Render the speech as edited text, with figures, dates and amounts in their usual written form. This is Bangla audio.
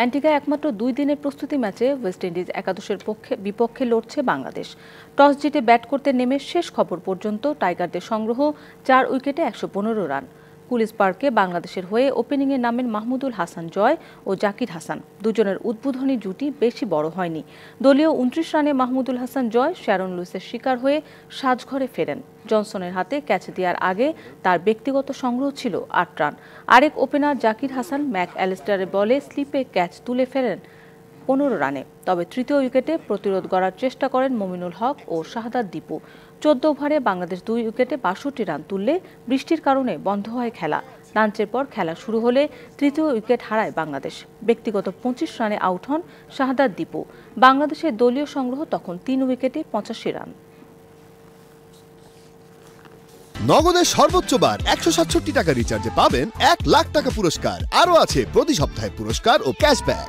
অ্যান্টিগায় একমাত্র ২ দিনের প্রস্তুতি ম্যাচে ওয়েস্ট ইন্ডিজ একাদশের বিপক্ষে লড়ছে বাংলাদেশ। টস জিতে ব্যাট করতে নেমে শেষ খবর পর্যন্ত টাইগারদের সংগ্রহ ৪ উইকেটে ১১৫ রান। পুলিশ পার্কে বাংলাদেশের হয়ে ওপেনিংয়ে নামেন মাহমুদুল হাসান জয় ও জাকির হাসান। দুজনের উদ্বোধনী জুটি বেশি বড় হয়নি। দলীয় ২৯ রানে মাহমুদুল হাসান জয় শ্যারন লুইসের শিকার হয়ে সাজঘরে ফেরেন। জনসনের হাতে ক্যাচ দেওয়ার আগে তার ব্যক্তিগত সংগ্রহ ছিল ৮ রান। আরেক ওপেনার জাকির হাসান ম্যাক অ্যালিস্টারের বলে স্লিপে ক্যাচ তুলে ফেরেন ১৫ রানে। তবে তৃতীয় উইকেটে প্রতিরোধ গড়ার চেষ্টা করেন মমিনুল হক ও শাহাদাত দীপু। ১৪ ওভারে বাংলাদেশ ২ উইকেটে ৬২ রান তুললে বৃষ্টির কারণে বন্ধ হয় খেলা। লাঞ্চের পর খেলা শুরু হলে তৃতীয় উইকেট হারায় বাংলাদেশ। ব্যক্তিগত ২৫ রানে আউট হন শাহাদাত দীপু। বাংলাদেশের দলীয় সংগ্রহ তখন ৩ উইকেটে ৮৫ রান। নগদের সর্বোচ্চ বার ১৬৭ টাকা রিচার্জে পাবেন ১ লাখ টাকা পুরস্কার। আরও আছে প্রতি সপ্তাহে পুরস্কার ও ক্যাশব্যাক।